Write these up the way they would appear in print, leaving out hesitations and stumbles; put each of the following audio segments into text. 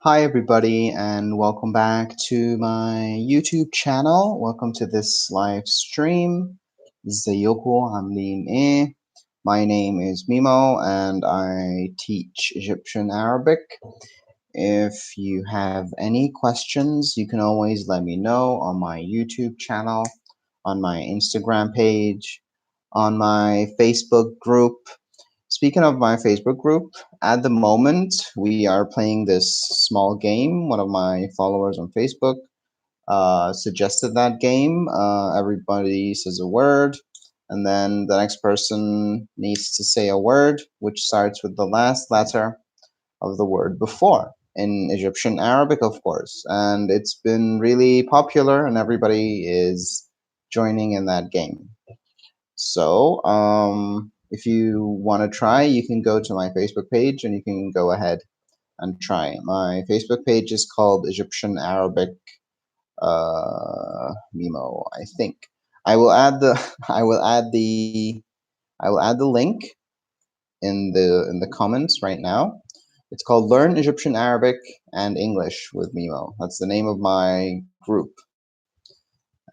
Hi, everybody, and welcome back to my YouTube channel. Welcome to this live stream. ازيكم عاملين ايه? My name is Mimo, and I teach Egyptian Arabic. If you have any questions, you can always let me know on my YouTube channel, on my Instagram page, on my Facebook group. Speaking of my Facebook group, at the moment we are playing this small game. One of my followers on Facebook suggested that game. Everybody says a word, and then the next person needs to say a word which starts with the last letter of the word before in Egyptian Arabic, of course. And it's been really popular, and everybody is joining in that game. So, if you want to try, you can go to my Facebook page and you can go ahead and try. My Facebook page is called Egyptian Arabic Mimo, I think. I will add the I will add the I will add the link in the comments right now. It's called Learn Egyptian Arabic and English with Mimo. That's the name of my group.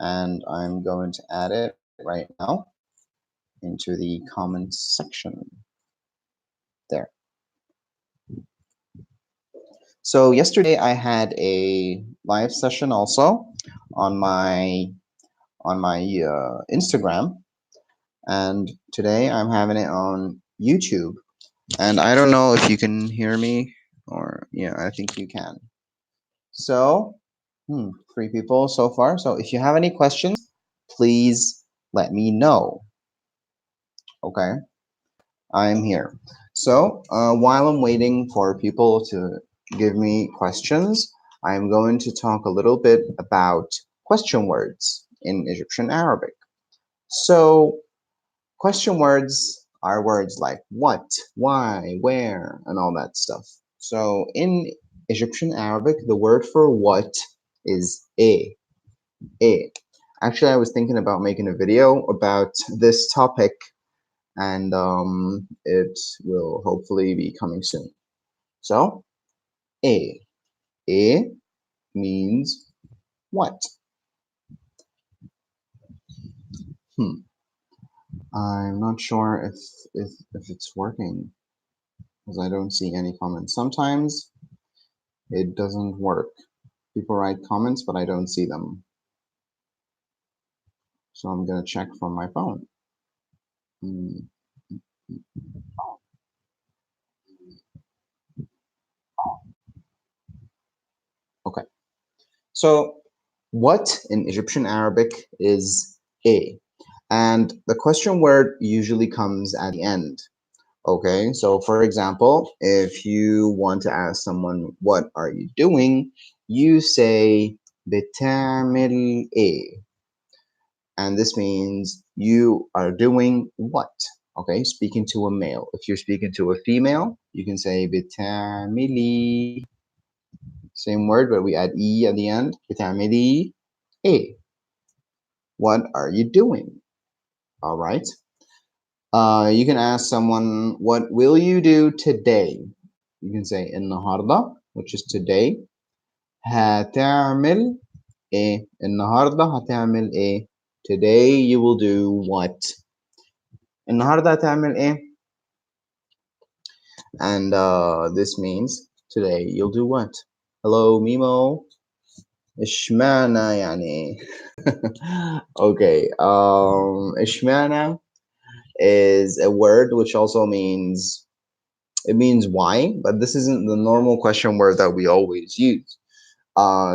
And I'm going to add it right now into the comments section. There. So yesterday I had a live session also on my Instagram, and today I'm having it on YouTube. And I don't know if you can hear me, or yeah, I think you can. So, 3 people so far. So if you have any questions, please let me know. Okay, I'm here. So while I'm waiting for people to give me questions, I'm going to talk a little bit about question words in Egyptian Arabic. So question words are words like what, why, where, and all that stuff. So in Egyptian Arabic, the word for what is a. A. Actually, I was thinking about making a video about this topic, and it will hopefully be coming soon. So, A. A means what? Hmm. I'm not sure if it's working because I don't see any comments. Sometimes it doesn't work. People write comments, but I don't see them. So I'm gonna check from my phone. Hmm. Okay. So what in Egyptian Arabic is A? And the question word usually comes at the end. Okay, so for example, if you want to ask someone, what are you doing? You say, بتعمل إيه? And this means you are doing what? Okay, speaking to a male. If you're speaking to a female, you can say بتعملي. Same word, but we add E at the end. بتعملي إيه? What are you doing? All right. You can ask someone, what will you do today? You can say النهاردة, which is today. هتعمل إيه؟ النهاردة هتعمل إيه? Today you will do what? النهاردة هتعمل إيه? And this means today you'll do what? Hello, Mimo. اشمعنى يعني okay, اشمعنى is a word which also means it means why, but this isn't the normal question word that we always use.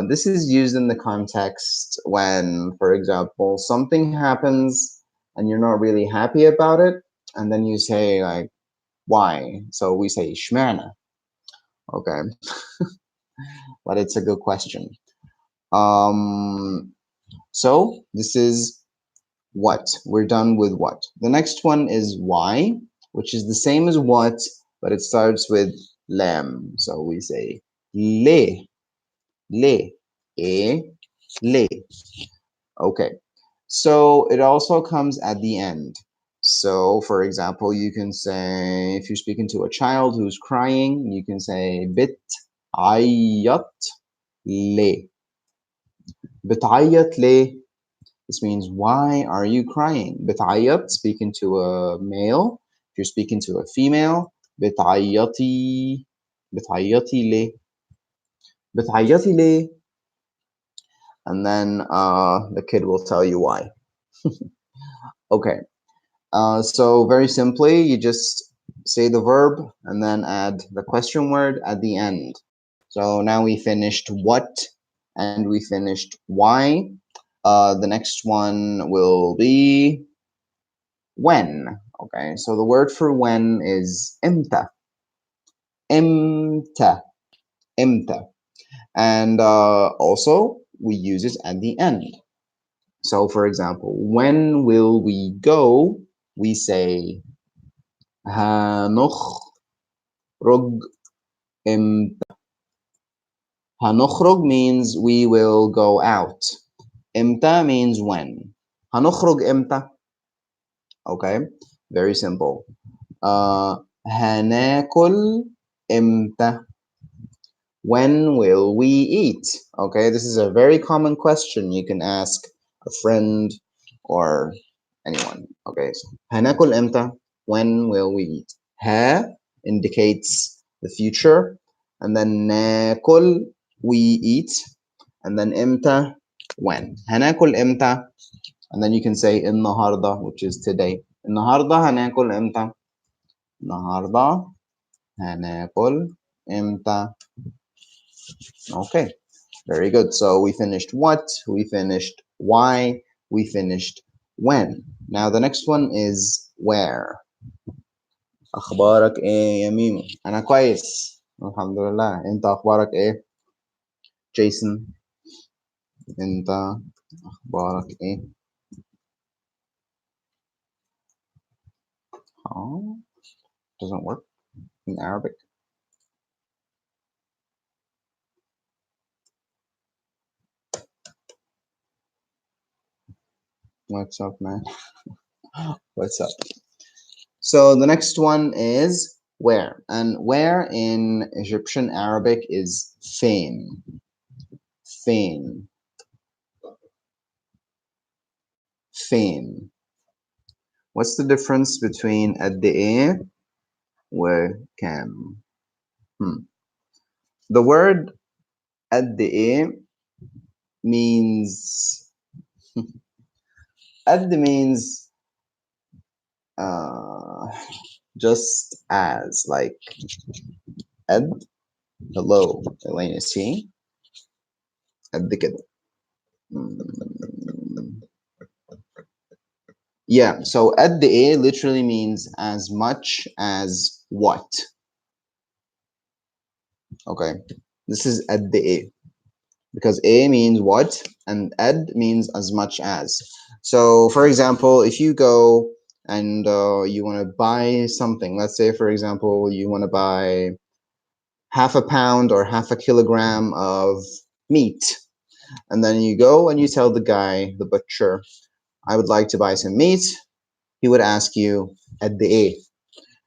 This is used in the context when, for example, something happens and you're not really happy about it, and then you say like, why? So we say shmana. Okay, but it's a good question. Um, so this is what. We're done with what. The next one is why, which is the same as what, but it starts with lam. So we say le, le, e, le. Okay. So it also comes at the end. So for example, you can say, if you're speaking to a child who's crying, you can say bit عيط ليه. بتعيط ليه. This means why are you crying? بتعيط, speaking to a male. If you're speaking to a female, بتعيطي ليه. بتعيطي ليه. And then the kid will tell you why. Okay. So very simply, you just say the verb and then add the question word at the end. So now we finished what and we finished why. The next one will be when. Okay, so the word for when is imta. Imta. Imta. And also we use it at the end. So for example, when will we go? We say هنخرج امتى. هنخرج means we will go out. امتى means when. هنخرج امتى. Okay, very simple. هناكل امتى. When will we eat? Okay, this is a very common question you can ask a friend or anyone. Okay, so هناكل امتى. When will we eat? ها indicates the future, and then ناكل we eat, and then امتى when. هناكل امتى, and then you can say النهارده, which is today. النهارده هناكل امتى. النهارده هناكل امتى. Okay, very good. So we finished what, we finished why, we finished when. Now the next one is where. أخبارك إيه يا ميمو؟ أنا كويس الحمد لله. أنت أخبارك إيه؟ جيسون أنت أخبارك إيه؟ Oh, doesn't work in Arabic. What's up, man? What's up? So the next one is where, and where in Egyptian Arabic is فين. فين. فين. What's the difference between قد إيه وكام? The word قد إيه means قد means just as, like قد. Hello, Elena C. قد كده. Yeah, so قد إيه literally means as much as what. Okay, this is قد إيه because A means what and ed means as much as. So for example, if you go and you want to buy something, let's say for example you want to buy half a pound or half a kilogram of meat, and then you go and you tell the guy, the butcher, I would like to buy some meat. He would ask you قد إيه,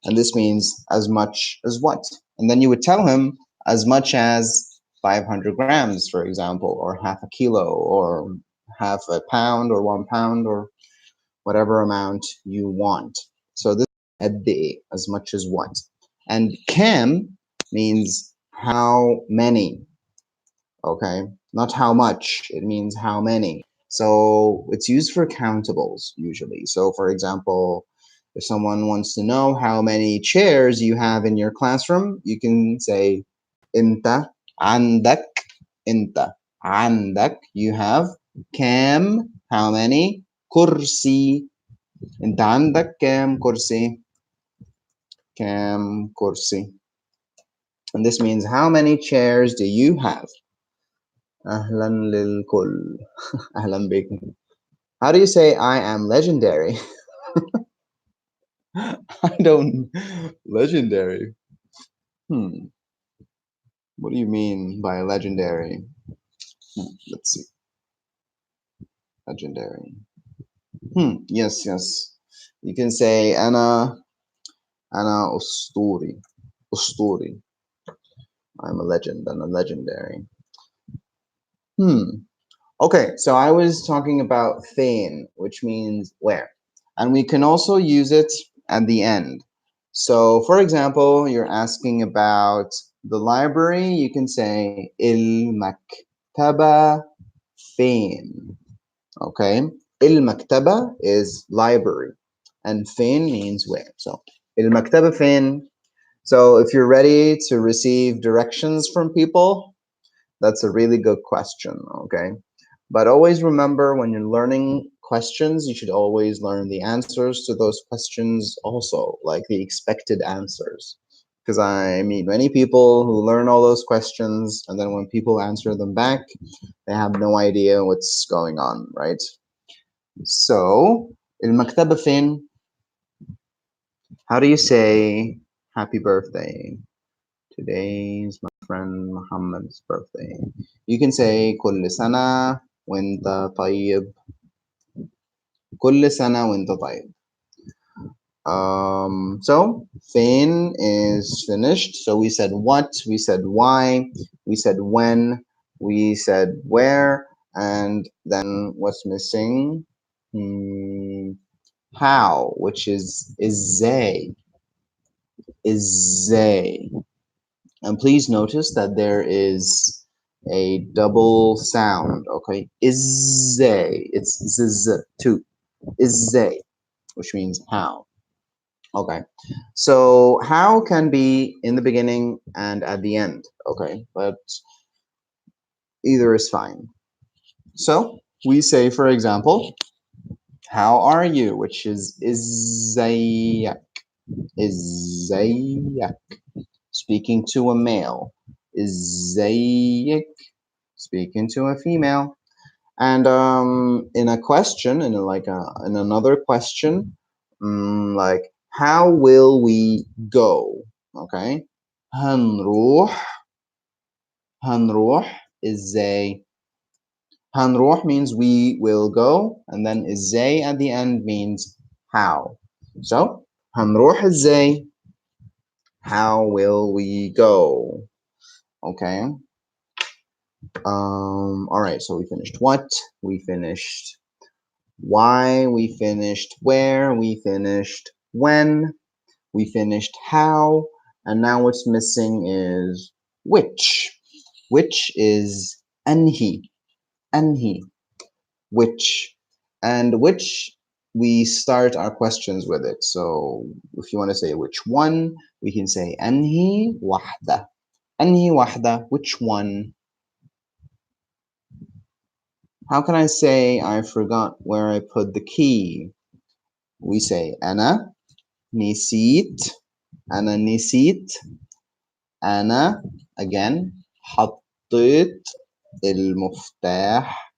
and this means as much as what, and then you would tell him as much as 500 grams, for example, or half a kilo, or half a pound, or 1 pound, or whatever amount you want. So this is قد إيه, as much as what. And كم means how many. Okay, not how much, it means how many. So it's used for countables usually. So for example, if someone wants to know how many chairs you have in your classroom, you can say انت عندك. انت عندك, you have. كام, how many. كرسي, انت عندك كام كرسي. كام كرسي. And this means how many chairs do you have. أهلا للكل. أهلا بكم. How do you say I am legendary? I don't. Legendary. What do you mean by legendary? Let's see. Legendary. Yes, yes. You can say أنا أسطوري. أسطوري. I'm a legend and a legendary. Hmm. Okay, so I was talking about fein, which means where. And we can also use it at the end. So, for example, you're asking about the library, you can say المكتبة فين. Okay, المكتبة is library, and فين means where. So, المكتبة فين. So, if you're ready to receive directions from people, that's a really good question. Okay. But always remember when you're learning questions, you should always learn the answers to those questions also, like the expected answers. Because I meet many people who learn all those questions, and then when people answer them back, they have no idea what's going on, right? So, المكتبة فين? How do you say happy birthday? Today's my friend Muhammad's birthday. You can say كل سنة وانت طيب. كل سنة وانت طيب. So fin is finished. So we said what, we said why, we said when, we said where, and then what's missing? How, which is they, is they. And please notice that there is a double sound. Okay, is they. It's z too. Is they, which means how. Okay, so how can be in the beginning and at the end. Okay, but either is fine. So we say, for example, how are you, which is ازيك. ازيك. Speaking to a male. ازيك. Speaking to a female. And in a question, in another question, like how will we go? Okay, هنروح. هنروح is a هنروح means we will go, and then ازاي at the end means how. So هنروح ازاي? How will we go? Okay. All right. So we finished what? We finished why, we finished where, we finished when, we finished how, and now what's missing is which. Which is أنهي. أنهي. Which. And which, we start our questions with it. So if you want to say which one, we can say أنهي واحدة. أنهي واحدة, which one? How can I say I forgot where I put the key? We say أنا نسيت. أنا نسيت. أنا again حطيت المفتاح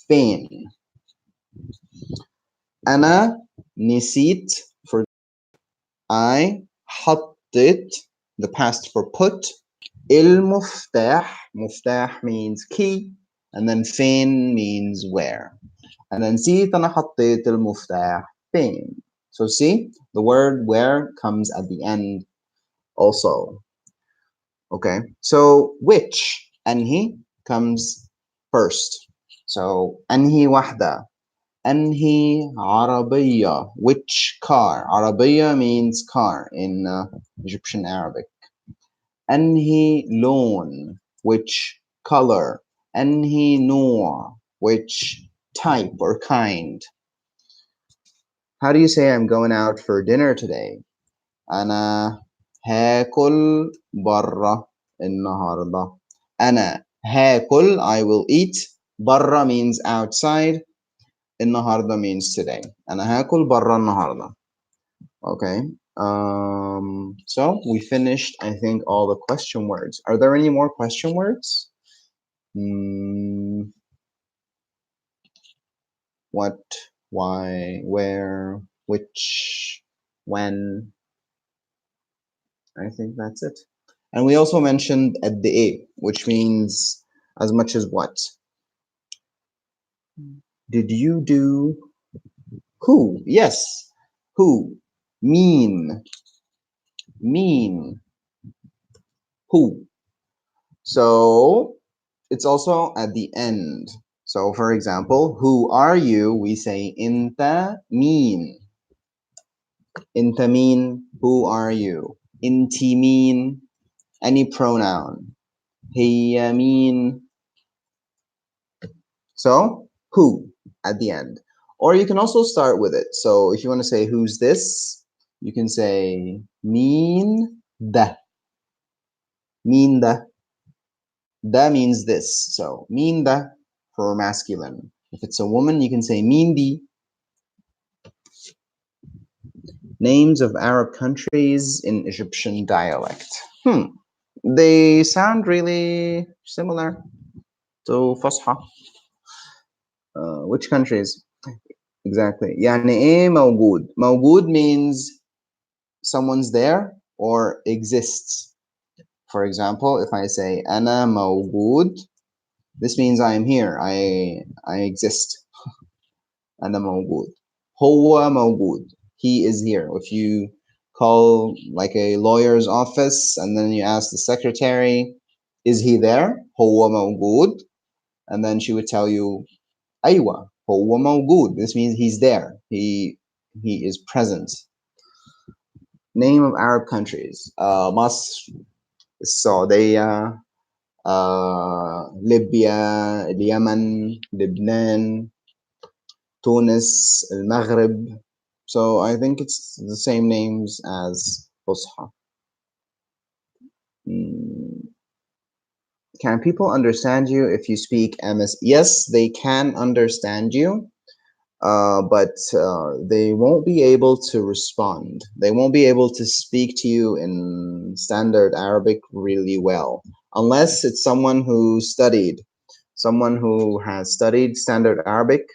فين. أنا نسيت for I حطيت, the past for put. المفتاح, مفتاح means key, and then فين means where. أنا نسيت أنا حطيت المفتاح فين. So see, the word where comes at the end also. Okay, so which, أنهي, comes first. So أنهي واحدة. أنهي عربية, which car. عربية means car in Egyptian Arabic. أنهي لون, which color. أنهي نوع, which type or kind. How do you say I'm going out for dinner today? أنا هاكل برا النهاردة. أنا هاكل, I will eat. برا means outside. النهاردة means today. أنا هاكل برا النهاردة. Okay. So we finished, I think, all the question words. Are there any more question words? What, why, where, which, when? I think that's it. And we also mentioned at the A, which means as much as what? Did you do? Who? Yes. Who? Mean. Mean. Who? So it's also at the end. So for example, who are you? We say inta mean. Inta mean, who are you? Inti mean, any pronoun. Hiya mean, so who at the end. Or you can also start with it. So if you want to say who's this, you can say mean the. Mean the. The means this. So mean the for masculine. If it's a woman, you can say mean the. Names of Arab countries in Egyptian dialect. They sound really similar to Fusha. Which countries? Exactly. يعني إيه موجود? موجود means someone's there or exists. For example, if I say أنا موجود, this means I am here. I exist. أنا موجود. هو موجود. He is here. If you call like a lawyer's office and then you ask the secretary, is he there? هو موجود. And then she would tell you, أيوة هو موجود. This means he's there. He is present. Name of Arab countries. مصر, السعودية, ليبيا, اليمن, لبنان, Tunis, المغرب. So I think it's the same names as Fusha. Can people understand you if you speak MS? Yes, they can understand you, but they won't be able to respond. They won't be able to speak to you in standard Arabic really well, unless it's someone who has studied standard Arabic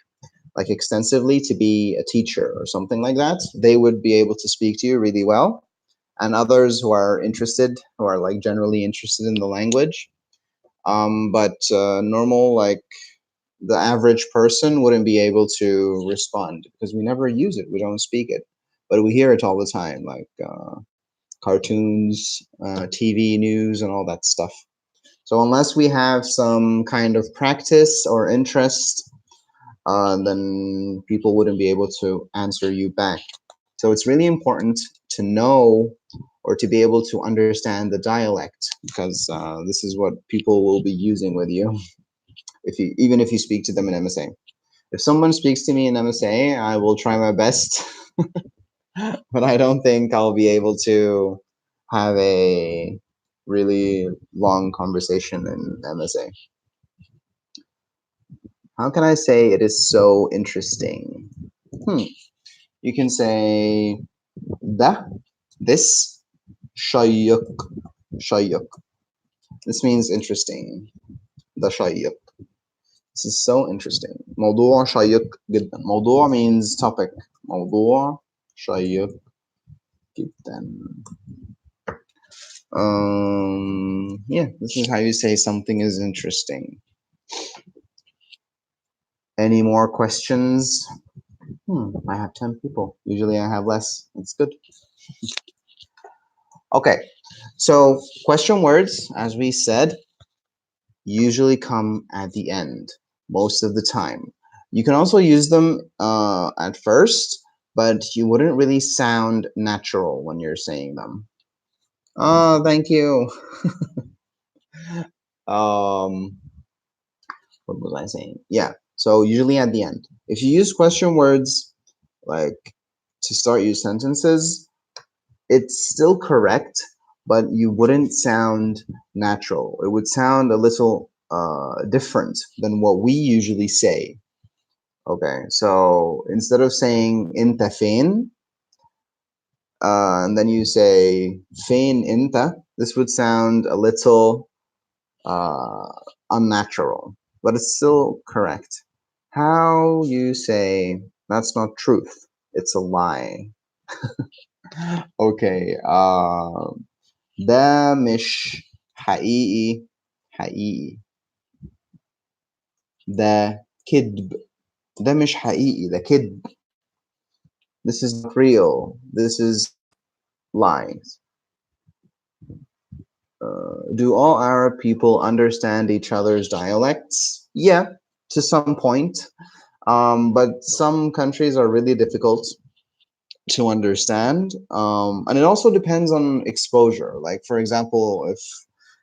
like extensively to be a teacher or something like that. They would be able to speak to you really well. And others who are interested, who are like generally interested in the language. But normal, like the average person wouldn't be able to respond because we never use it. We don't speak it, but we hear it all the time, like cartoons, TV news, and all that stuff. So unless we have some kind of practice or interest, then people wouldn't be able to answer you back. So it's really important to know or to be able to understand the dialect because this is what people will be using with you if you even if you speak to them in MSA. If someone speaks to me in MSA, I will try my best, but I don't think I'll be able to have a really long conversation in MSA. How can I say it is so interesting? You can say ده, this, شيق, شيق. This means interesting. ده شيق. This is so interesting. موضوع شيق جدا. موضوع means topic. موضوع شيق جدا. Yeah, this is how you say something is interesting. Any more questions? I have 10 people. Usually I have less. It's good. Okay, so question words, as we said, usually come at the end most of the time. You can also use them at first, but you wouldn't really sound natural when you're saying them. Oh, thank you. um, what was I saying? Yeah, so usually at the end. If you use question words like to start your sentences, it's still correct, but you wouldn't sound natural. It would sound a little different than what we usually say. Okay, so instead of saying inta fin, and then you say fin inta, this would sound a little uh, unnatural, but it's still correct. How you say that's not truth, it's a lie. Okay, ده مش حقيقي حقيقي ده كذب ده مش حقيقي ده كذب this is not real this is lies Do all Arab people understand each other's dialects? Yeah, to some point. But some countries are really difficult to understand, and it also depends on exposure. Like, for example,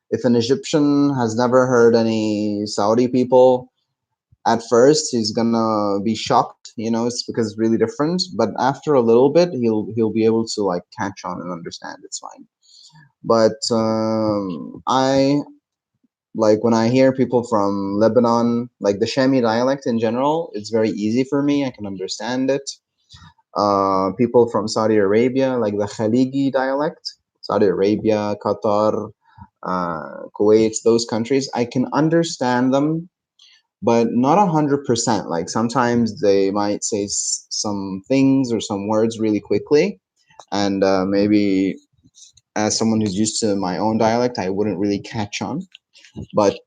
if an Egyptian has never heard any Saudi people, at first he's gonna be shocked. It's because it's really different. But after a little bit, he'll be able to like catch on and understand. It's fine. But I like when I hear people from Lebanon, like the Shami dialect in general, it's very easy for me. I can understand it. People from Saudi Arabia, like the Khaligi dialect, Saudi Arabia, Qatar, Kuwait, those countries, I can understand them, but not 100%. Like sometimes they might say some things or some words really quickly, and maybe as someone who's used to my own dialect, I wouldn't really catch on. But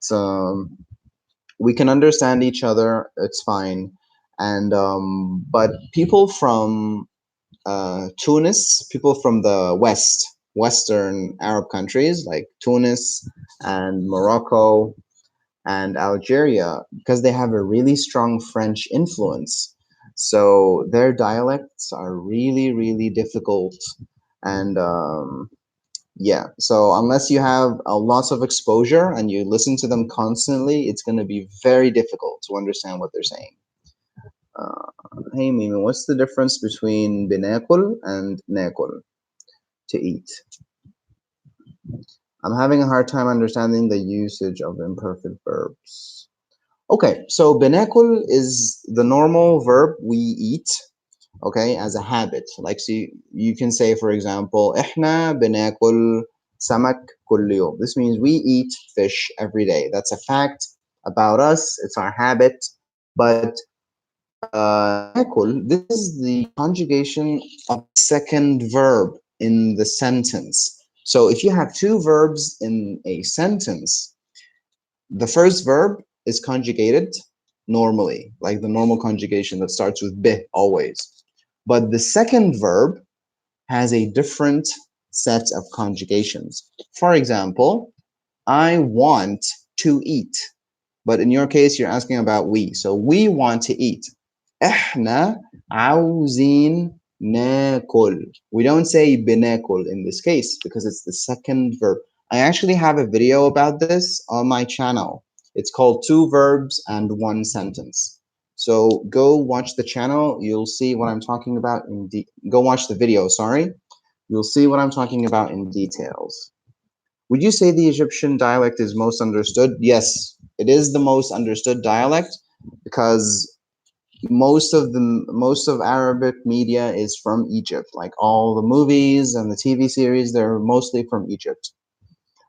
we can understand each other. It's fine. And but people from Tunis, people from the Western Arab countries like Tunis and Morocco and Algeria, because they have a really strong French influence. So their dialects are really, really difficult. And yeah, so unless you have a lots of exposure and you listen to them constantly, it's going to be very difficult to understand what they're saying. Uh, hey, Mimi, what's the difference between binakul and nakul, to eat? I'm having a hard time understanding the usage of imperfect verbs. Okay, so binakul is the normal verb we eat, okay, as a habit. Like, so you can say, for example, إحنا بناكل سمك كل يوم. This means we eat fish every day. That's a fact about us. It's our habit. But ناكل, this is the conjugation of the second verb in the sentence. So if you have two verbs in a sentence, the first verb is conjugated normally, like the normal conjugation that starts with be always. But the second verb has a different set of conjugations. For example, I want to eat. But in your case, you're asking about we. So we want to eat. إحنا عاوزين ناكل. We don't say بناكل in this case because it's the second verb. I actually have a video about this on my channel. It's called Two Verbs and One Sentence. So go watch the channel. You'll see what I'm talking about go watch the video, sorry. You'll see what I'm talking about in details. Would you say the Egyptian dialect is most understood? Yes, it is the most understood dialect because most of Arabic media is from Egypt. Like all the movies and the TV series, they're mostly from Egypt.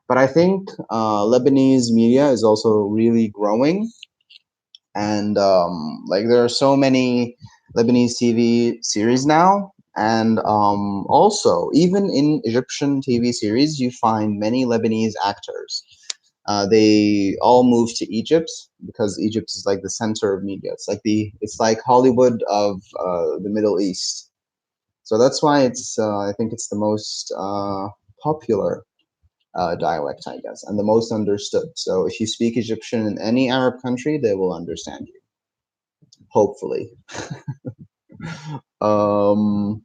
But I think Lebanese media is also really growing, and like there are so many Lebanese TV series now, and also even in Egyptian TV series, you find many Lebanese actors. They all moved to Egypt because Egypt is like the center of media. It's like Hollywood of the Middle East. So that's why it's I think it's the most popular dialect, I guess, and the most understood. So if you speak Egyptian in any Arab country, they will understand you. Hopefully. um,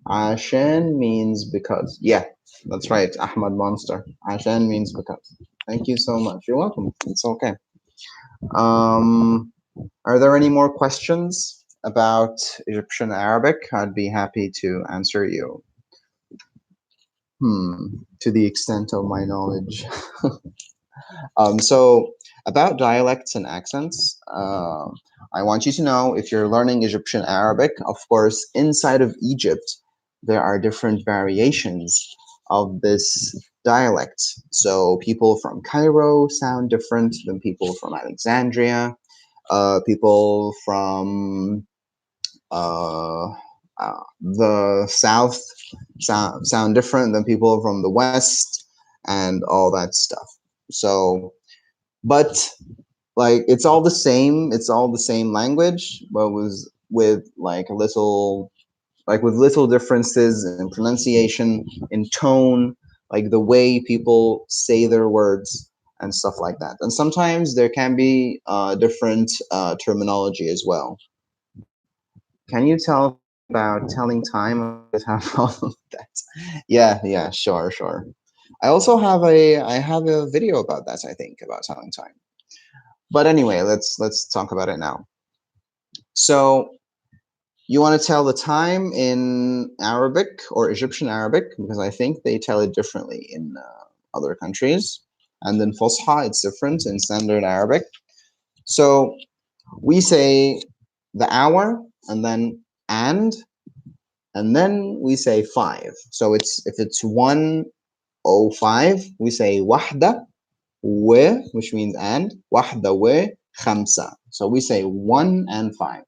Ashan means because. Yeah, that's right. Ahmad Monster. Ashan means because. Thank you so much. You're welcome. It's okay. Um, are there any more questions about Egyptian Arabic? I'd be happy to answer you. To the extent of my knowledge. So about dialects and accents, I want you to know if you're learning Egyptian Arabic, of course, inside of Egypt, there are different variations of this dialect. So people from Cairo sound different than people from Alexandria. People from uh, the south sound different than people from the west, and all that stuff. So, but like it's all the same. It's all the same language, but was with like with little differences in pronunciation, in tone like the way people say their words and stuff like that. And sometimes there can be different terminology as well. Can you tell me about telling time? I always have problem with that. Yeah, sure. I have a video about that, I think, about telling time. But anyway, let's talk about it now. So you want to tell the time in Arabic or Egyptian Arabic, because I think they tell it differently in other countries. And then Fusha, it's different in standard Arabic. So we say the hour and then and then we say five. So it's if it's 1:05, we say wahda which means and, wahda khamsa. So we say 1 and 5.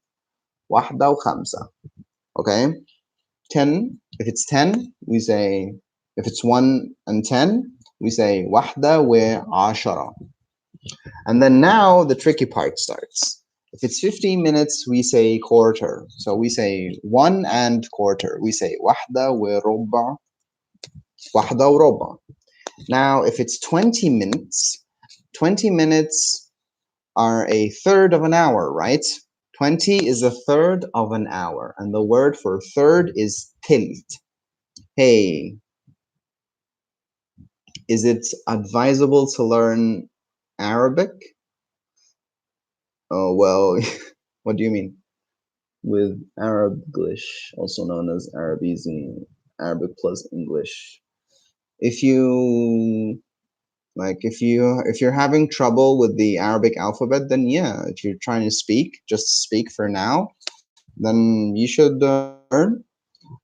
Wahda khamsa. Okay? 10, if it's 10, we say, if it's 1 and 10, we say wahda ashara. And then now the tricky part starts. If it's 15 minutes, we say quarter. So we say 1 and quarter. We say wahda rubba. Now, if it's 20 minutes are a third of an hour, right? 20 is a third of an hour. And the word for third is tilt. Hey, is it advisable to learn Arabic? Oh, well, what do you mean? With Arabic, also known as Arabizing, Arabic plus English. If you if you're having trouble with the Arabic alphabet, then yeah, if you're trying to speak, just speak for now, then you should learn.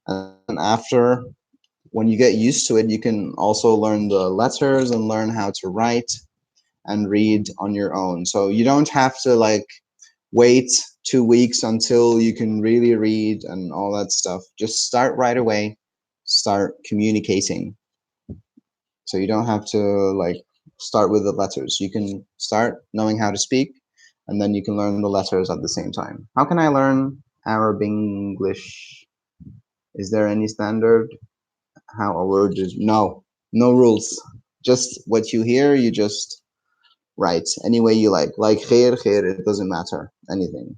And after, when you get used to it, you can also learn the letters and learn how to write and read on your own. So you don't have to like wait 2 weeks until you can really read and all that stuff. Just start right away, start communicating. So you don't have to like start with the letters. You can start knowing how to speak, and then you can learn the letters at the same time. How can I learn Arab English? Is there any standard? How a word is no rules. Just what you hear, you just write any way you like khair, it doesn't matter anything.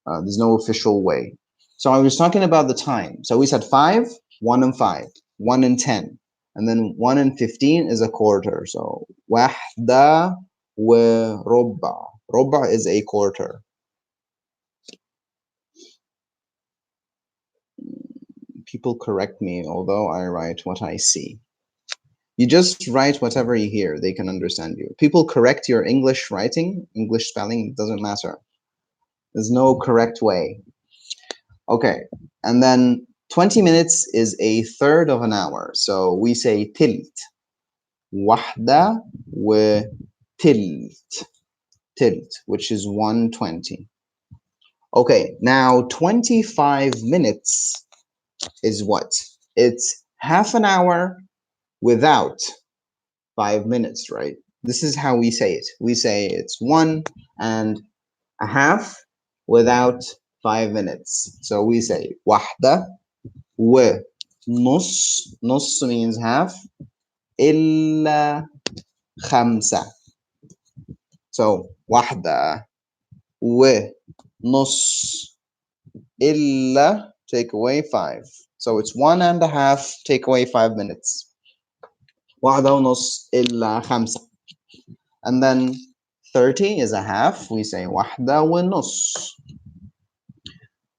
There's no official way. So I was talking about the time. So we said 5, 1 and 5, 1 and 10, and then 1 and 15 is a quarter. So wahda wa rubba. Rubba is a quarter. People correct me, although I write what I see. You just write whatever you hear. They can understand you. People correct your English writing, English spelling, doesn't matter. There's no correct way. Okay, and then 20 minutes is a third of an hour. So we say tilt. Wahda wa tilt. Tilt, which is 120. Okay, now 25 minutes is what? It's half an hour without 5 minutes, right? This is how we say it. We say it's 1.5 without 5 minutes. So we say wahda و نص means half إلا خمسة. So واحدة ونص إلا take away 5. So it's 1.5 take away 5 minutes. واحدة ونص إلا خمسة. And then 30 is a half. We say واحدة ونص.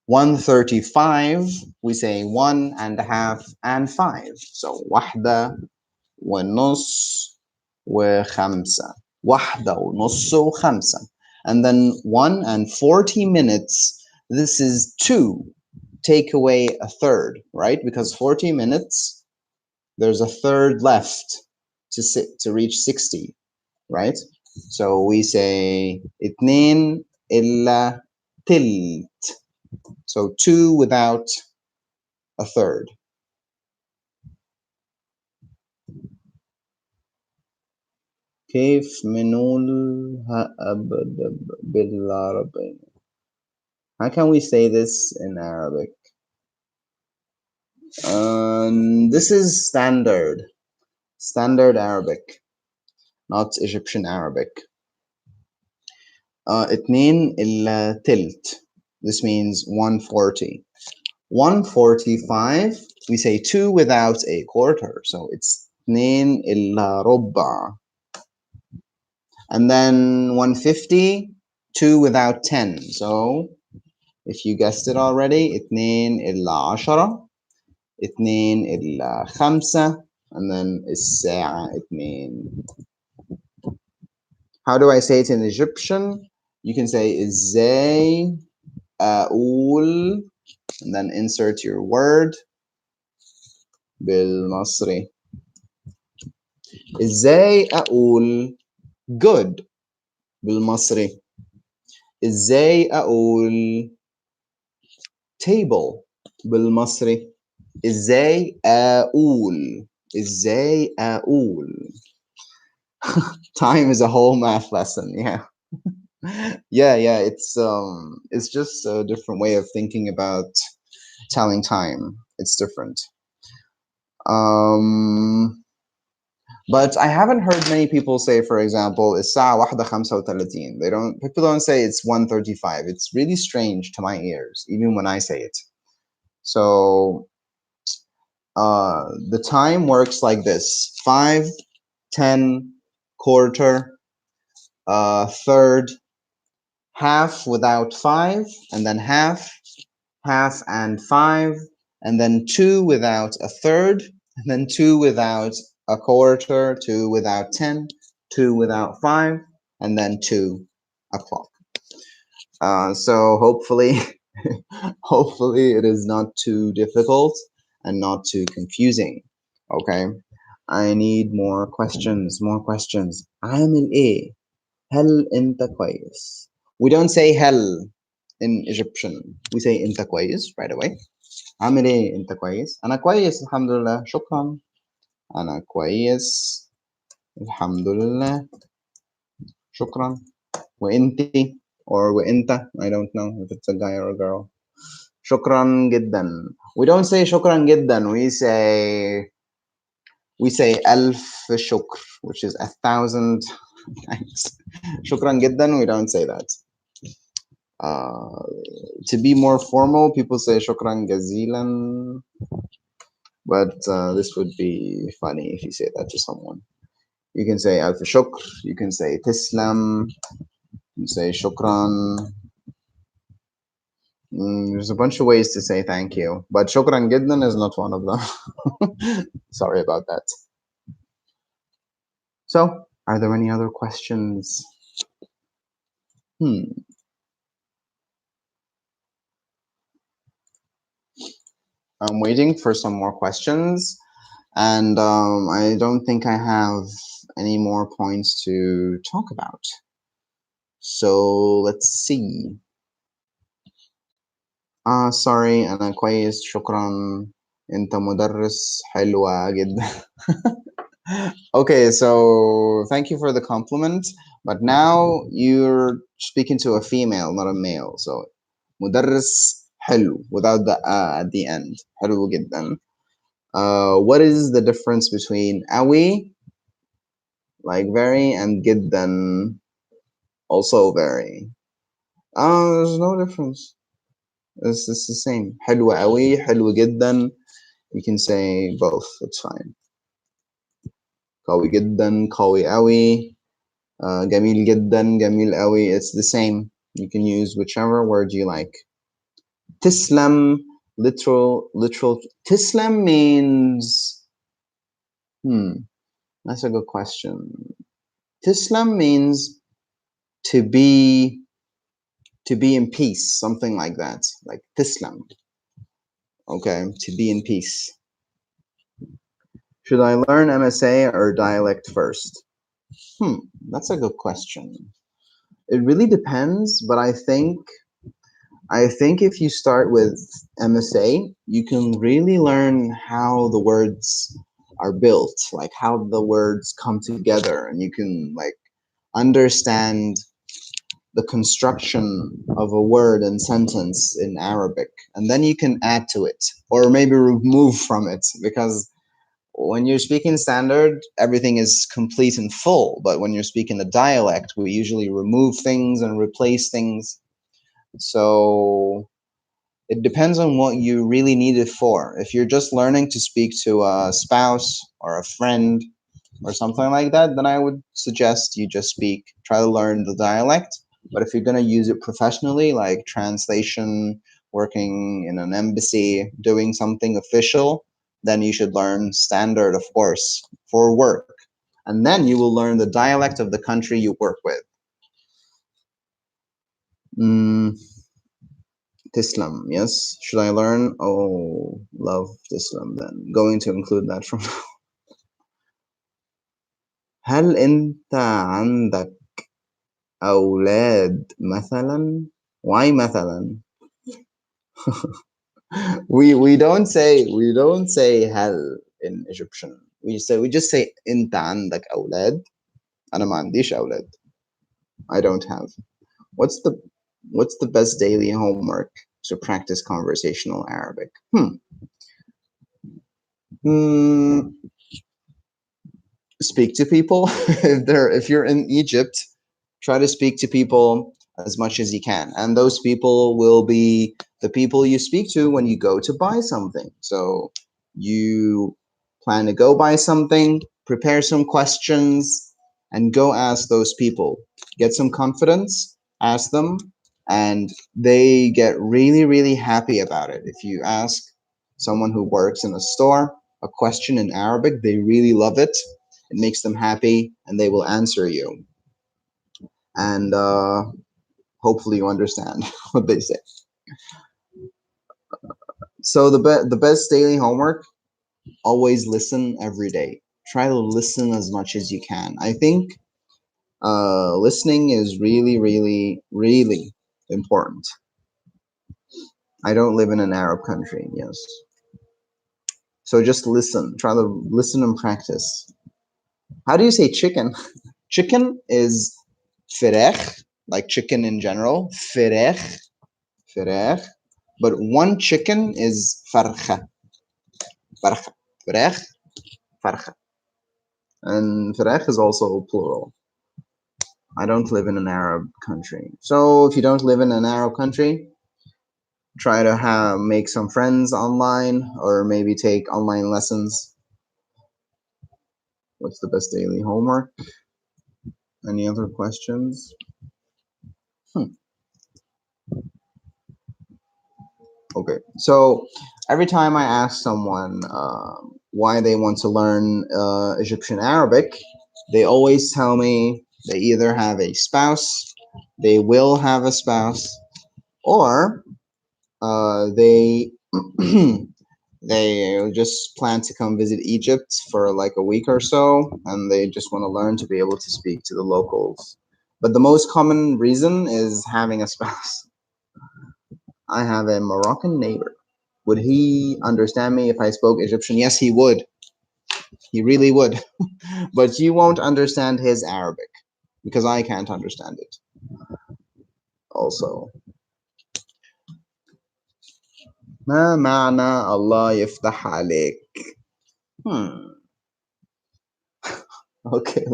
135, we say 1.5 and 5. So واحدة ونص وخمسة. واحدة ونص وخمسة. And then 1 and 40 minutes, this is 2. Take away a third, right? Because 40 minutes, there's a third left to reach 60, right? So we say اتنين إلا تلت. So 2 without a third. كيف منقولها أبدا بالعربي? How can we say this in Arabic? This is standard. Standard Arabic, not Egyptian Arabic. اتنين إلا تلت. This means 140. 145, we say 2 without a quarter. So it's اتنين إلا ربع. And then 150, 2 without 10. So if you guessed it already, اتنين إلا عشرة, اتنين إلا خمسة, and then الساعة اتنين. How do I say it in Egyptian? You can say إزاي أقول, and then insert your word بالمصري. إزاي أقول good بالمصري. إزاي أقول table بالمصري. إزاي أقول. إزاي أقول. Time is a whole math lesson, yeah. Yeah, it's just a different way of thinking about telling time. It's different. But I haven't heard many people say, for example, الساعة واحدة خمسة وثلاثين. People don't say it's 1:35. It's really strange to my ears, even when I say it. So the time works like this: 5, 10, quarter, third, half without 5, and then half and 5, and then 2 without a third, and then 2 without a quarter, 2 without 10, 2 without 5, and then 2 o'clock. So hopefully, hopefully it is not too difficult and not too confusing. Okay, I need more questions. More questions. عامل إيه؟ هل أنت كويس? We don't say hell in Egyptian. We say أنت كويس right away. عامل إيه أنت كويس؟ أنا كويس الحمد لله شكرا. أنا كويس الحمد لله شكرا. وإنتي or وإنت, I don't know if it's a guy or a girl. شكرا جدا. We don't say شكرا جدا. We say ألف شكر, which is 1,000 thanks. شكرا جدا, we don't say that. To be more formal, people say شكرا جزيلا, but this would be funny if you say that to someone. You can say ألف شكر, you can say تسلم, you can say شكرا. There's a bunch of ways to say thank you, but شكرا جدا is not one of them. Sorry about that. So, are there any other questions? I'm waiting for some more questions, and I don't think I have any more points to talk about. So let's see. Sorry, أنا كويس شكرا. أنت مدرس حلوة جدا. Okay, so thank you for the compliment, but now you're speaking to a female, not a male. So مدرس حلو without the at the end. حلو جدا. What is the difference between أوي, like very, and جدا, also very? There's no difference. It's the same. حلو أوي, حلو جدا. You can say both. It's fine. قوي جدا, قوي أوي. جميل جدا, جميل أوي. It's the same. You can use whichever word you like. تسلم, literal. تسلم means. That's a good question. Tislam means to be in peace, something like that, like Tislam. Okay, to be in peace. Should I learn MSA or dialect first? That's a good question. It really depends, but I think if you start with MSA, you can really learn how the words are built, like how the words come together, and you can like understand the construction of a word and sentence in Arabic, and then you can add to it or maybe remove from it, because when you're speaking standard, everything is complete and full. But when you're speaking a dialect, we usually remove things and replace things. So it depends on what you really need it for. If you're just learning to speak to a spouse or a friend or something like that, then I would suggest you just try to learn the dialect. But if you're going to use it professionally, like translation, working in an embassy, doing something official, then you should learn standard, of course, for work. And then you will learn the dialect of the country you work with. Mm, Tislam, yes. Should I learn? Oh, love Tislam then. Going to include that from هل أنت عندك أولاد مثلا? Why مثلا? we don't say هل in Egyptian. We just say أنت عندك أولاد. أنا ما عنديش أولاد. I don't have. What's the what's the best daily homework to practice conversational Arabic? Hmm. Speak to people. If you're in Egypt, try to speak to people as much as you can, and those people will be the people you speak to when you go to buy something. So you plan to go buy something, prepare some questions, and go ask those people. Get some confidence, ask them, and they get really, really happy about it. If you ask someone who works in a store a question in Arabic, they really love it. It makes them happy, and they will answer you. And hopefully, you understand what they say. So the best daily homework: always listen every day. Try to listen as much as you can. I think listening is really, really, really important. I don't live in an Arab country, yes. So just listen. Try to listen and practice. How do you say chicken? Chicken is فراخ, like chicken in general. فراخ. But one chicken is فرخة. فرخة. فراخ. فرخة. And فراخ is also plural. I don't live in an Arab country. So if you don't live in an Arab country, try to make some friends online or maybe take online lessons. What's the best daily homework? Any other questions? Okay, so every time I ask someone why they want to learn Egyptian Arabic, they always tell me they either have a spouse, they will have a spouse, or they they just plan to come visit Egypt for like a week or so, and they just want to learn to be able to speak to the locals. But the most common reason is having a spouse. I have a Moroccan neighbor. Would he understand me if I spoke Egyptian? Yes, he would. He really would. But you won't understand his Arabic because I can't understand it. Also, ما معنى الله يفتح عليك? Okay,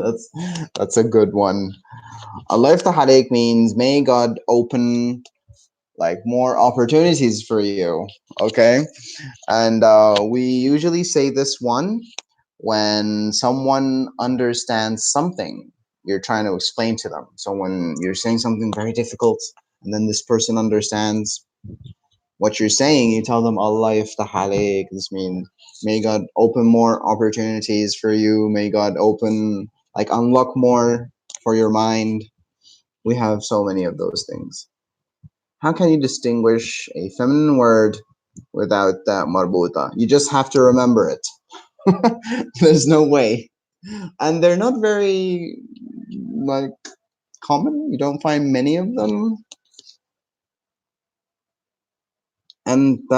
that's a good one. Allah يفتح عليك means may God open like more opportunities for you. Okay, and we usually say this one when someone understands something you're trying to explain to them. So when you're saying something very difficult and then this person understands what you're saying, you tell them Allah yaftah alayk. This means may God open more opportunities for you. May God open, like, unlock more for your mind. We have so many of those things. How can you distinguish a feminine word without that marbuta? You just have to remember it. There's no way. And they're not very like common. You don't find many of them. أنت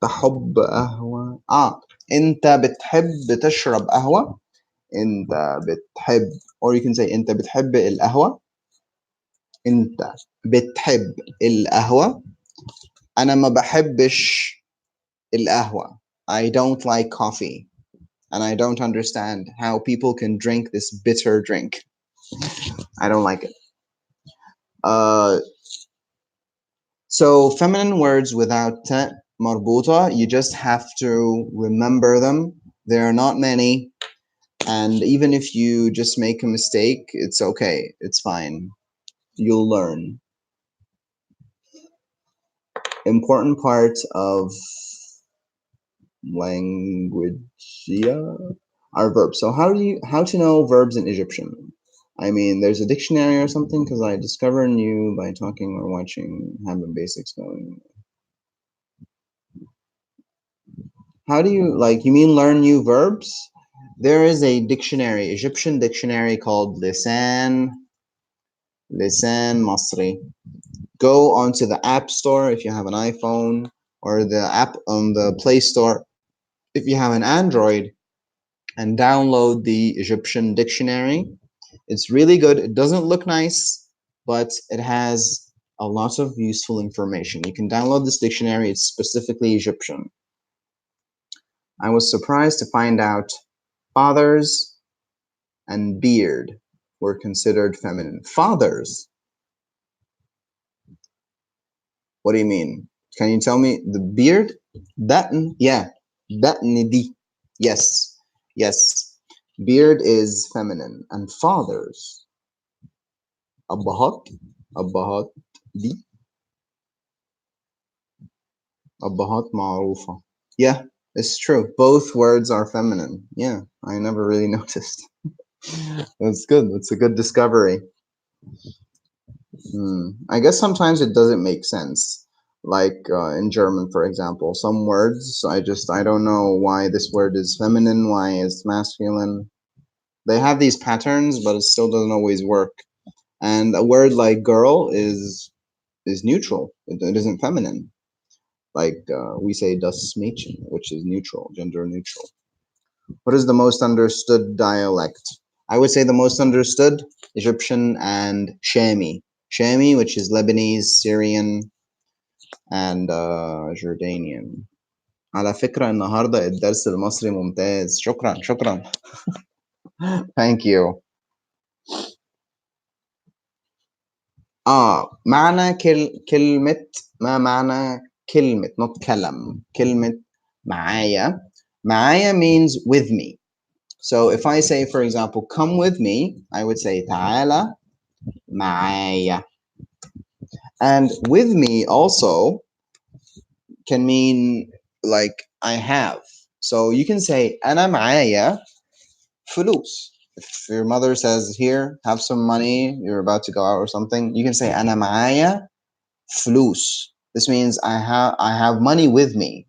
تحب قهوة أنت بتحب تشرب قهوة. أنت بتحب, or you can say أنت بتحب القهوة. أنت بتحب القهوة. أنا ما بحبش القهوة. I don't like coffee, and I don't understand how people can drink this bitter drink. I don't like it. Uh, so feminine words without ta marbuta, you just have to remember them. There are not many, and even if you just make a mistake, it's okay. It's fine. You'll learn. Important part of language, yeah, are verbs. So how to know verbs in Egyptian? I mean, there's a dictionary or something because I discover new by talking or watching. Have the basics going. How do you like? You mean learn new verbs? There is a dictionary, Egyptian dictionary called Lisan Masri. Go onto the App Store if you have an iPhone, or the app on the Play Store if you have an Android, and download the Egyptian dictionary. It's really good. It doesn't look nice, but it has a lot of useful information. You can download this dictionary. It's specifically Egyptian. I was surprised to find out fathers and beard were considered feminine. Fathers? What do you mean? Can you tell me the beard? Datn, yeah. Datnidi. Yes. Yes. Beard is feminine. And fathers? Abbahat? Abbahat di? Abbahat ma'rufa. Yeah, it's true. Both words are feminine. Yeah, I never really noticed. That's good. That's a good discovery. I guess sometimes it doesn't make sense. Like in German, for example, some words I don't know why this word is feminine, why it's masculine. They have these patterns, but it still doesn't always work. And a word like girl is neutral. It isn't feminine. Like we say das Mädchen, which is neutral, gender neutral. What is the most understood dialect? I would say the most understood Egyptian and Shami. Shami, which is Lebanese, Syrian, and Jordanian. على فكرة النهاردة الدرس المصري ممتاز. شكرا شكرا. Thank you. معنى كلمة ما معنى كلمة not كلام كلمة معايا. معايا means with me. So if I say, for example, come with me, I would say تعالى معايا. And with me also can mean like I have. So you can say أنا معايا فلوس. If your mother says, here, have some money, you're about to go out or something, you can say أنا معايا فلوس. This means I have money with me.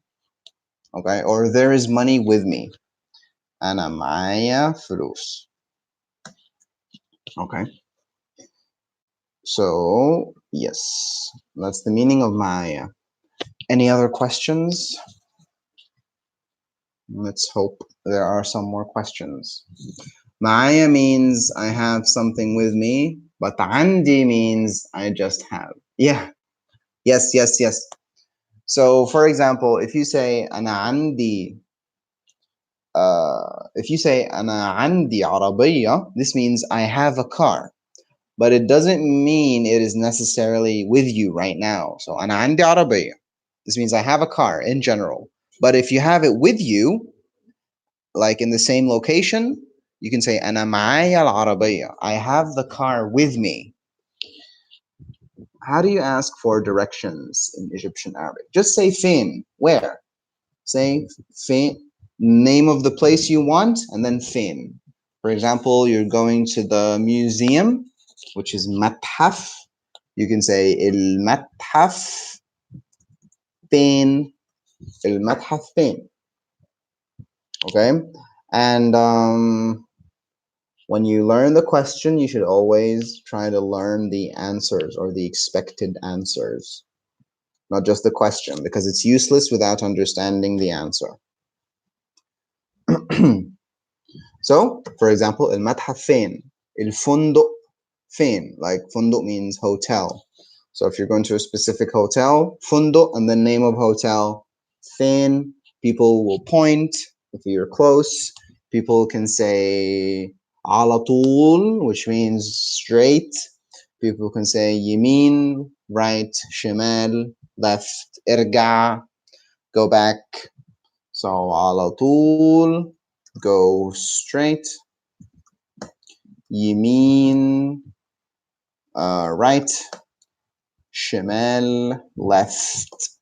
Okay? Or there is money with me. أنا معايا فلوس. Okay? So, yes, that's the meaning of Maya. Any other questions? Let's hope there are some more questions. Maya means I have something with me, but عندي means I just have. Yeah, yes, yes, yes. So, for example, if you say أنا عندي, if you say أنا عندي عربية, this means I have a car. But it doesn't mean it is necessarily with you right now. So أنا عندي عربية. This means I have a car in general. But if you have it with you, like in the same location, you can say أنا معايا العربية. I have the car with me. How do you ask for directions in Egyptian Arabic? Just say فين, where. Say فين, name of the place you want, and then فين. For example, you're going to the museum, which is متحف. You can say المتحف فين. المتحف فين. Okay? And when you learn the question, you should always try to learn the answers or the expected answers, not just the question, because it's useless without understanding the answer. So, for example, المتحف فين. الفندق فين. Like فندق means hotel. So if you're going to a specific hotel, فندق, and the name of hotel, فين People will point if you're close. People can say على طول, which means straight. People can say يمين, right, شمال, left, ارجع, go back. So على طول, go straight. يمين, right. شمال, left.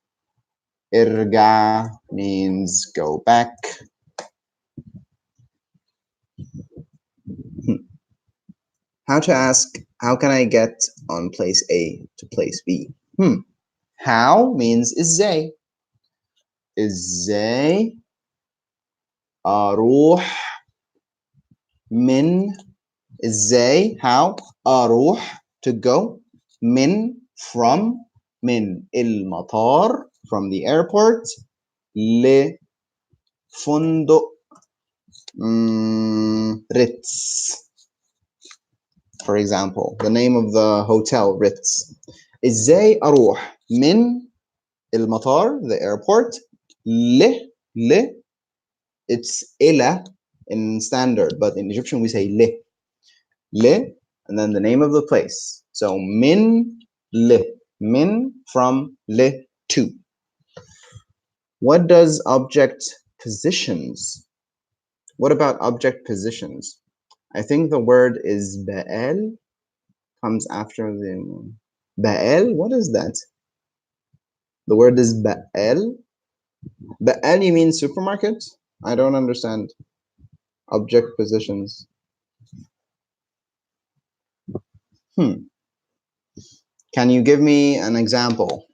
ارجع means go back. How to ask, how can I get on place A to place B? How means ازاي. ازاي اروح من, ازاي, how, اروح to go, من, from, من المطار, from the airport, لفندق Ritz. For example, the name of the hotel, Ritz. ازاي اروح من المطار, the airport, ل, it's إلى in standard, but in Egyptian we say ل, and then the name of the place. So min, from, to. What does object positions? What about object positions? I think the word is ba'al, comes after the ba'al. What is that? The word is ba'al. Ba'al, you mean supermarket? I don't understand. Object positions. Can you give me an example?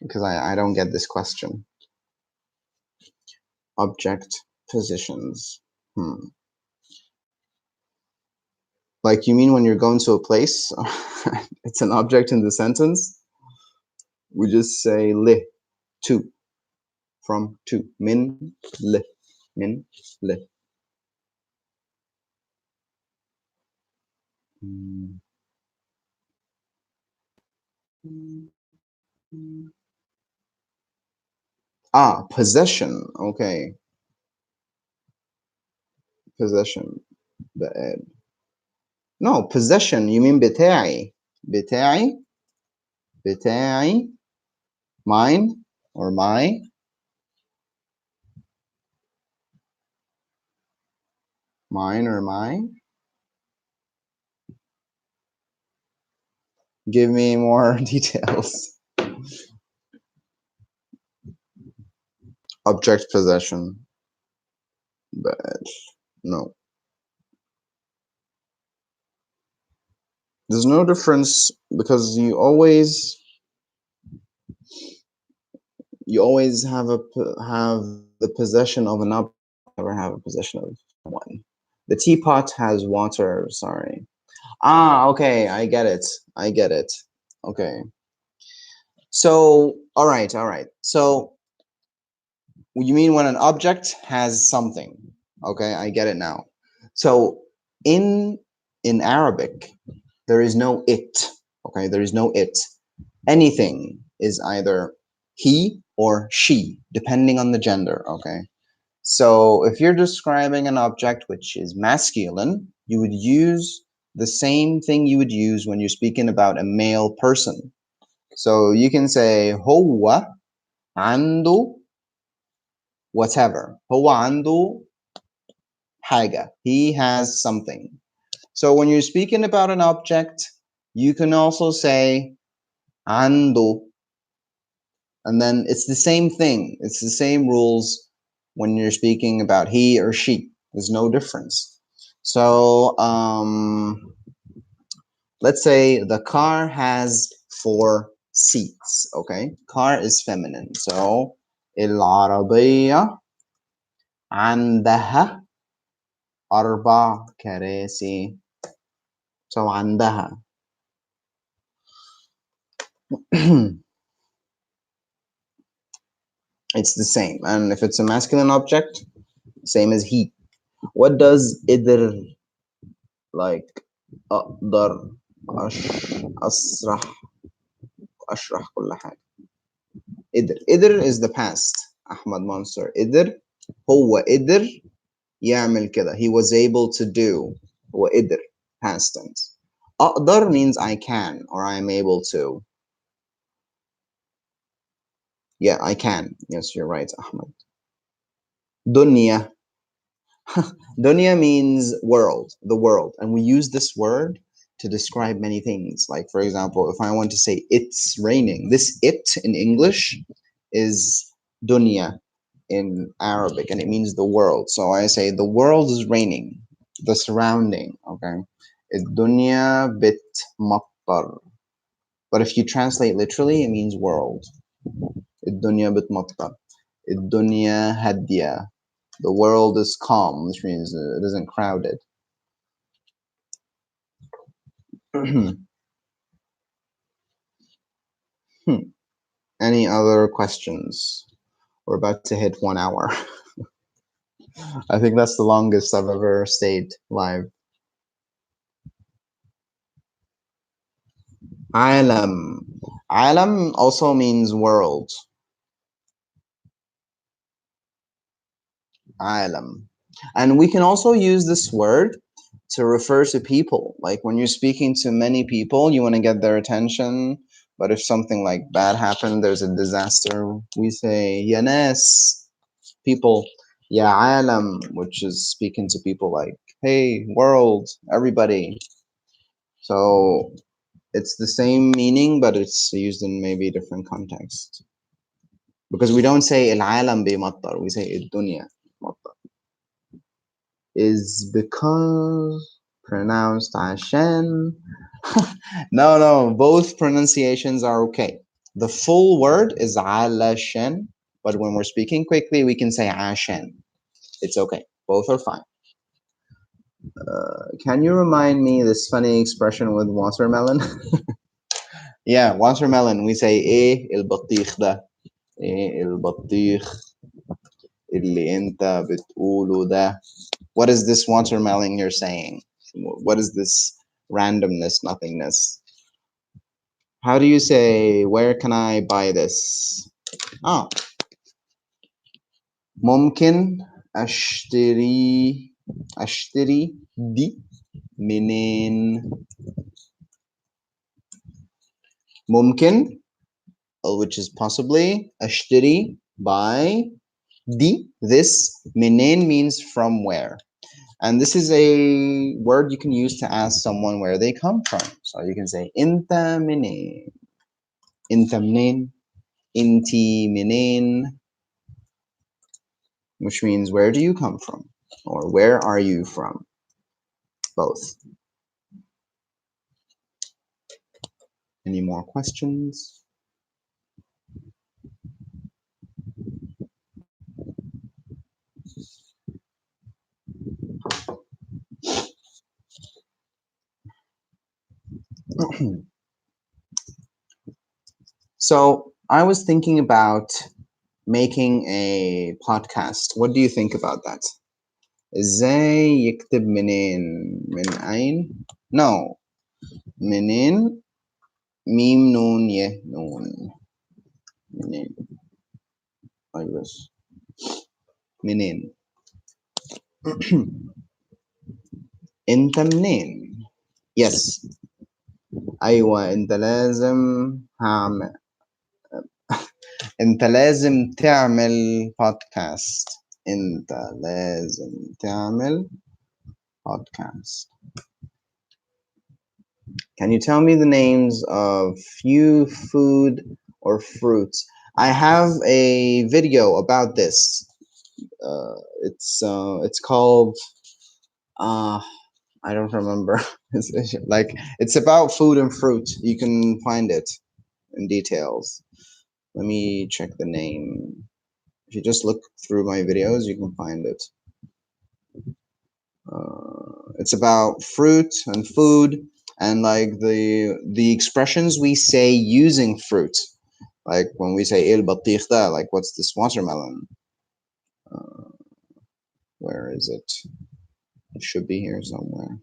Because I don't get this question. Object positions. Like, you mean when you're going to a place, it's an object in the sentence? We just say le, to, from, to. Min, le, min, le. Ah, possession. Okay. Possession. بقال. No, possession. You mean بتاعي. بتاعي. بتاعي. Mine or my. Mine or my. Give me more details. Object possession. But no. There's no difference because you always have the possession of an object, never have a possession of one. The teapot has water, sorry. Ah, okay, I get it. Okay. So, all right. So, you mean when an object has something? Okay, I get it now. So, in Arabic, there is no it. Okay, there is no it. Anything is either he or she, depending on the gender. Okay. So, if you're describing an object which is masculine, you would use the same thing you would use when you're speaking about a male person. So you can say هو عنده whatever. هو عنده حاجة. He has something. So when you're speaking about an object, you can also say عنده. And then it's the same thing. It's the same rules when you're speaking about he or she. There's no difference. So let's say the car has 4 seats. Okay, car is feminine. So العربية عندها 4 كراسي. So عندها. It's the same. And if it's a masculine object, same as he. What does قدر, like أقدر أشرح كل حاجة. قدر is the past. أحمد منصور قدر هو قدر يعمل كده. He was able to do. هو قدر past tense. أقدر means I can or I am able to. Yeah, I can. Yes, you're right, Ahmed. Dunya. Dunya means world, the world. And we use this word to describe many things. Like, for example, if I want to say it's raining, this it in English is dunya in Arabic, and it means the world. So I say the world is raining, the surrounding, okay? Dunya bit mattar. But if you translate literally, it means world. Dunya bit mattar. Dunya hadiya. The world is calm, which means it isn't crowded. Any other questions? We're about to hit 1 hour. I think that's the longest I've ever stayed live. Alam. Alam also means world. Alam. And we can also use this word to refer to people. Like when you're speaking to many people, you want to get their attention. But if something like bad happened, there's a disaster, we say Yanes, people. Ya alam, which is speaking to people like, hey, world, everybody. So it's the same meaning, but it's used in maybe different context. Because we don't say al-alam bi mattar, we say ad-dunya mattar. Is because pronounced ashen. No, both pronunciations are okay. The full word is alashen, but when we're speaking quickly, we can say ashen. It's okay. Both are fine. Can you remind me this funny expression with watermelon? Yeah, watermelon. We say ايه البطيخ ده ايه البطيخ اللي انت بتقوله ده. What is this watermelon you're saying? What is this randomness, nothingness? How do you say, where can I buy this? Ah, ممكن أشتري دي منين؟ ممكن, which is possibly, أشتري, buy, di, this, منين means from where. And this is a word you can use to ask someone where they come from. So you can say, انت منين? انت منين? Inti منين? Which means, where do you come from? Or where are you from? Both. Any more questions? So I was thinking about making a podcast. What do you think about that? ازاي يكتب منين من أين؟ No. منين ميم نون يه نون منين like this منين انت منين؟ Yes. أيوة انت لازم هعمل انت لازم تعمل بودكاست. انت لازم تعمل podcast. Can you tell me the names of few food or fruits? I have a video about this. It's called I don't remember. It's about food and fruit. You can find it in details. Let me check the name. If you just look through my videos, you can find it. It's about fruit and food and like the expressions we say using fruit. Like when we say il batikh da, like what's this watermelon? Where is it? It should be here somewhere.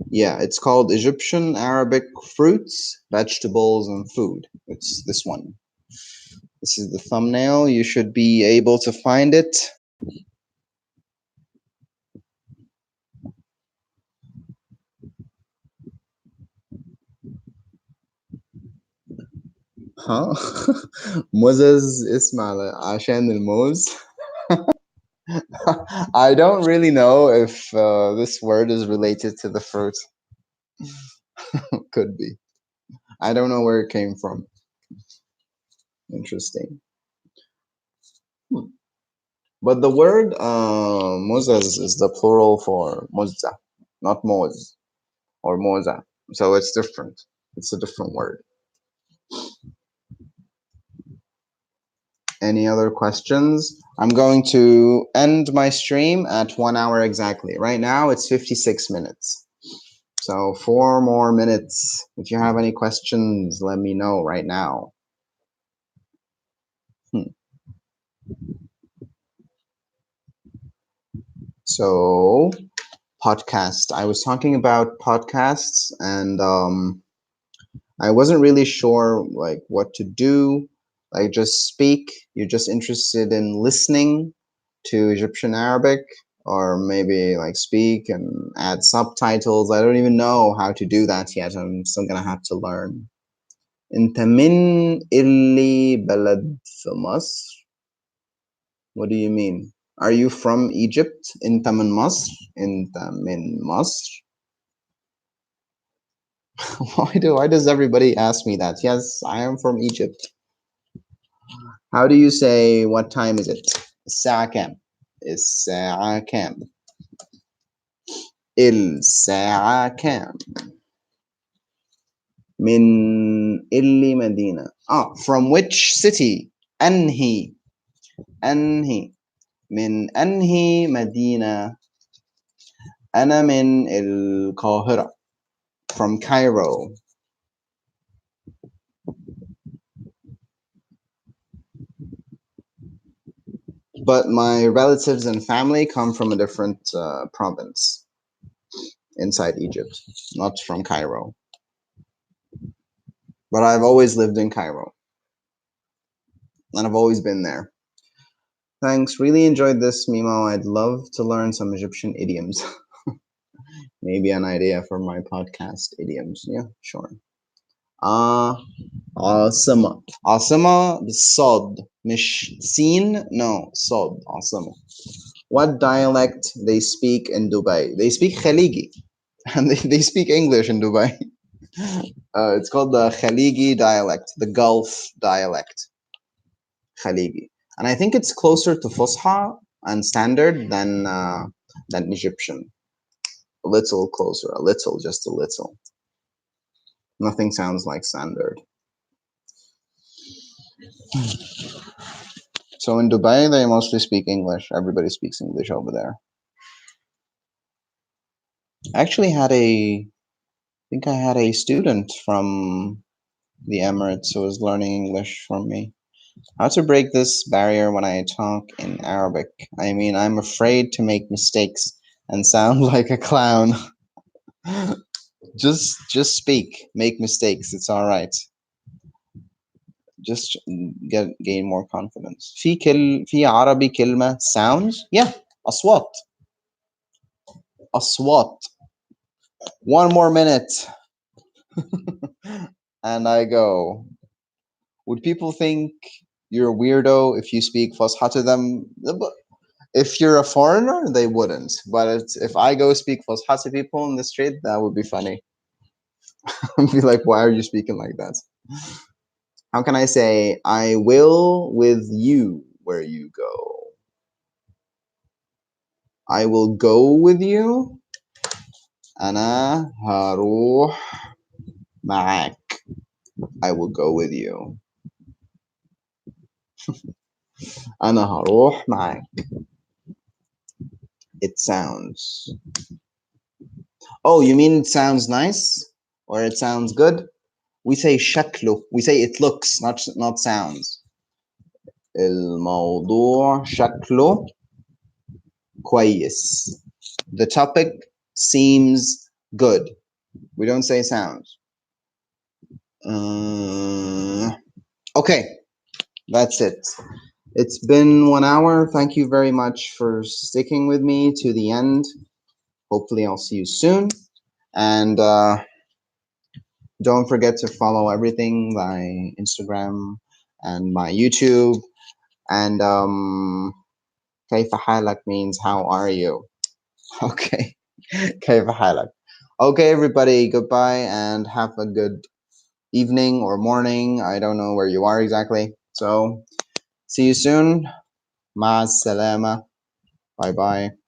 Yeah, it's called Egyptian Arabic Fruits, Vegetables, and Food. It's this one. This is the thumbnail. You should be able to find it. Huh? موزز اسم عشان الموز. I don't really know if this word is related to the fruit. Could be. I don't know where it came from. Interesting. Hmm. But the word muzaz is the plural for muzza, not moz or moza. So it's different. It's a different word. Any other questions? I'm going to end my stream at 1 hour exactly. Right now it's 56 minutes. So 4 more minutes. If you have any questions, let me know right now. Hmm. So podcast. I was talking about podcasts and I wasn't really sure like what to do. Like just speak. You're just interested in listening to Egyptian Arabic, or maybe like speak and add subtitles. I don't even know how to do that yet. I'm still gonna have to learn. انت من اللي بلد في مصر? What do you mean? Are you from Egypt? انت من مصر? انت من مصر? Why does everybody ask me that? Yes, I am from Egypt. How do you say what time is it? الساعة كام? الساعة كام? الساعة كام؟ من اللي مدينة. From which city? أنهي أنهي من أنهي مدينة. أنا من القاهرة. From Cairo. But my relatives and family come from a different province inside Egypt, not from Cairo. But I've always lived in Cairo, and I've always been there. Thanks. Really enjoyed this, Mimo. I'd love to learn some Egyptian idioms. Maybe an idea for my podcast idioms. Yeah, sure. عاصمة. عاصمة بالصاد مش سين. No, صاد. عاصمة. What dialect they speak in Dubai? They speak Khaligi. And they speak English in Dubai. It's called the Khaligi dialect, the Gulf dialect. Khaligi. And I think it's closer to Fusha and Standard than Egyptian. A little closer, a little, just a little. Nothing sounds like Standard. So in Dubai, they mostly speak English. Everybody speaks English over there. I actually I think I had a student from the Emirates who was learning English from me. How to break this barrier when I talk in Arabic? I mean, I'm afraid to make mistakes and sound like a clown. just speak, make mistakes. It's all right. Just gain more confidence. في عربي كلمة sounds. Yeah, أصوات. أصوات. 1 more minute. And I go. Would people think you're a weirdo if you speak Fusha to them? If you're a foreigner, they wouldn't. But if I go speak Fusha to people in the street, that would be funny. I'd be like, why are you speaking like that? How can I say, I will with you where you go? I will go with you. أنا هروح معك. I will go with you. أنا هروح معك. It sounds. Oh, you mean it sounds nice? Or it sounds good? We say شكله. We say it looks, not sounds. الموضوع شكله كويس. The topic seems Good. We don't say sounds. Uh, okay, that's it. It's been 1 hour. Thank you very much for sticking with me to the end. Hopefully, I'll see you soon. And don't forget to follow everything, my Instagram and my YouTube. And كيف حالك means how are you? Okay. كيف حالك? Okay, everybody, goodbye and have a good evening or morning. I don't know where you are exactly. So, see you soon. مع السلامة. Bye bye.